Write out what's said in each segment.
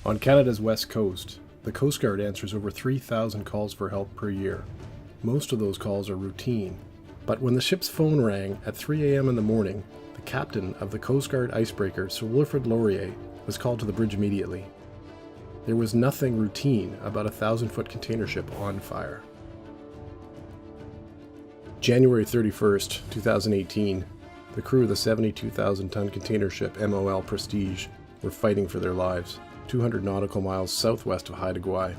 On Canada's west coast, the Coast Guard answers over 3,000 calls for help per year. Most of those calls are routine, but when the ship's phone rang at 3 a.m. in the morning, the captain of the Coast Guard icebreaker, Sir Wilfrid Laurier, was called to the bridge immediately. There was nothing routine about a 1,000-foot container ship on fire. January 31st, 2018, the crew of the 72,000-ton container ship MOL Prestige were fighting for their lives, 200 nautical miles southwest of Haida Gwaii.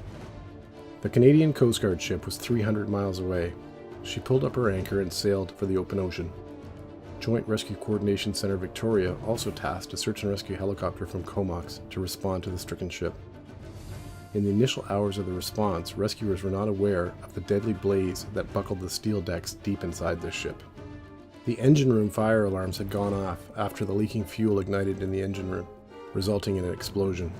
The Canadian Coast Guard ship was 300 miles away. She pulled up her anchor and sailed for the open ocean. Joint Rescue Coordination Center Victoria also tasked a search and rescue helicopter from Comox to respond to the stricken ship. In the initial hours of the response, rescuers were not aware of the deadly blaze that buckled the steel decks deep inside this ship. The engine room fire alarms had gone off after the leaking fuel ignited in the engine room, resulting in an explosion.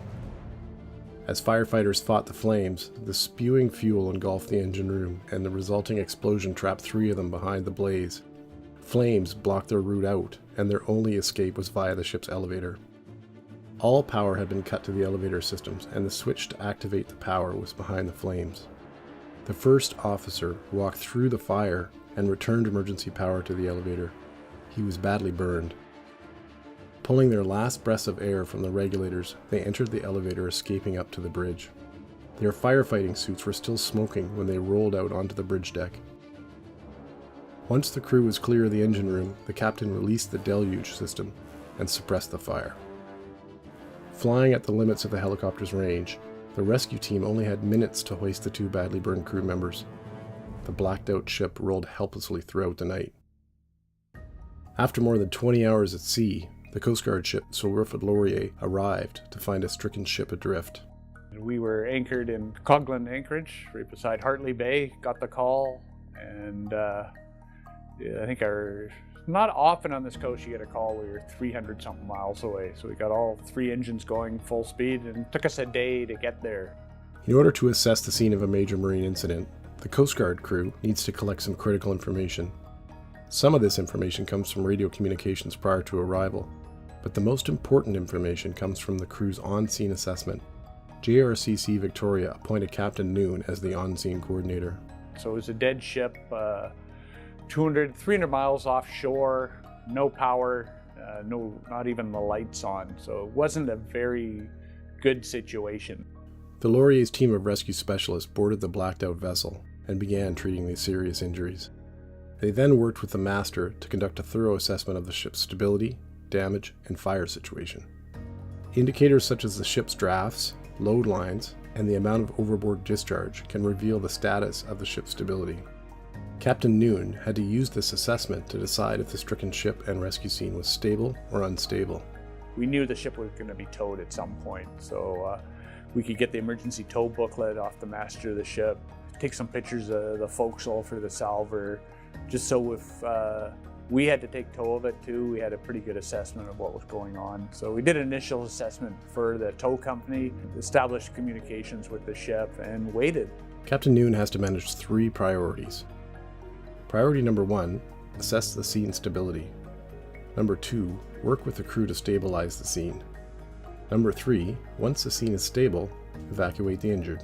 As firefighters fought the flames, the spewing fuel engulfed the engine room, and the resulting explosion trapped 3 of them behind the blaze. Flames blocked their route out, and their only escape was via the ship's elevator. All power had been cut to the elevator systems, and the switch to activate the power was behind the flames. The first officer walked through the fire and returned emergency power to the elevator. He was badly burned. Pulling their last breaths of air from the regulators, they entered the elevator, escaping up to the bridge. Their firefighting suits were still smoking when they rolled out onto the bridge deck. Once the crew was clear of the engine room, the captain released the deluge system and suppressed the fire. Flying at the limits of the helicopter's range, the rescue team only had minutes to hoist the 2 badly burned crew members. The blacked-out ship rolled helplessly throughout the night. After more than 20 hours at sea, the Coast Guard ship Sir Wilfrid Laurier arrived to find a stricken ship adrift. We were anchored in Coghlan Anchorage, right beside Hartley Bay, got the call, and I think not often on this coast you get a call. We were 300 something miles away, so we got all 3 engines going full speed, and it took us a day to get there. In order to assess the scene of a major marine incident, the Coast Guard crew needs to collect some critical information. Some of this information comes from radio communications prior to arrival, but the most important information comes from the crew's on-scene assessment. JRCC Victoria appointed Captain Noon as the on-scene coordinator. So it was a dead ship, 300 miles offshore, no power, not even the lights on. So it wasn't a very good situation. The Laurier's team of rescue specialists boarded the blacked-out vessel and began treating the serious injuries. They then worked with the master to conduct a thorough assessment of the ship's stability, damage, and fire situation. Indicators such as the ship's drafts, load lines, and the amount of overboard discharge can reveal the status of the ship's stability. Captain Noon had to use this assessment to decide if the stricken ship and rescue scene was stable or unstable. We knew the ship was going to be towed at some point, so we could get the emergency tow booklet off the master of the ship, take some pictures of the forecastle for the salver, just so if we had to take tow of it too, we had a pretty good assessment of what was going on. So we did an initial assessment for the tow company, established communications with the ship, and waited. Captain Noon has to manage 3 priorities. Priority number 1, assess the scene stability. Number 2, work with the crew to stabilize the scene. Number 3, once the scene is stable, evacuate the injured.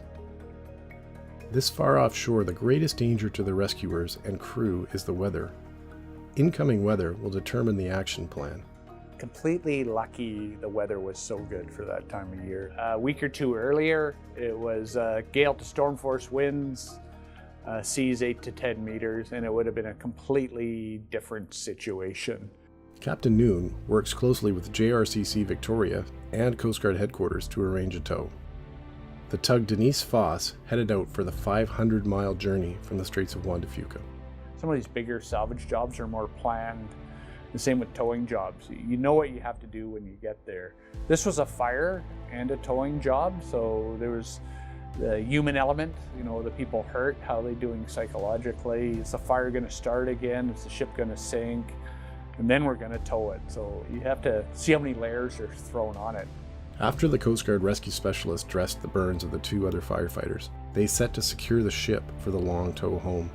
This far offshore, the greatest danger to the rescuers and crew is the weather. Incoming weather will determine the action plan. Completely lucky the weather was so good for that time of year. A week or 2 earlier, it was gale to storm force winds, seas 8 to 10 meters, and it would have been a completely different situation. Captain Noon works closely with JRCC Victoria and Coast Guard headquarters to arrange a tow. The tug Denise Foss headed out for the 500-mile journey from the Straits of Juan de Fuca. Some of these bigger salvage jobs are more planned. The same with towing jobs. You know what you have to do when you get there. This was a fire and a towing job, so there was the human element, the people hurt, how are they doing psychologically? Is the fire going to start again? Is the ship going to sink? And then we're going to tow it. So you have to see how many layers are thrown on it. After the Coast Guard rescue specialists dressed the burns of the 2 other firefighters, they set to secure the ship for the long tow home.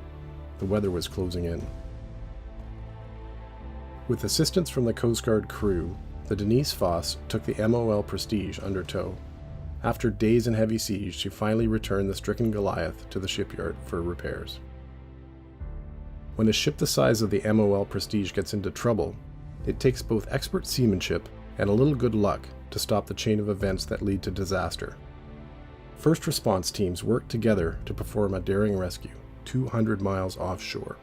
The weather was closing in. With assistance from the Coast Guard crew, the Denise Foss took the MOL Prestige under tow. After days in heavy seas, she finally returned the stricken Goliath to the shipyard for repairs. When a ship the size of the MOL Prestige gets into trouble, it takes both expert seamanship and a little good luck to stop the chain of events that lead to disaster. First response teams work together to perform a daring rescue 200 miles offshore.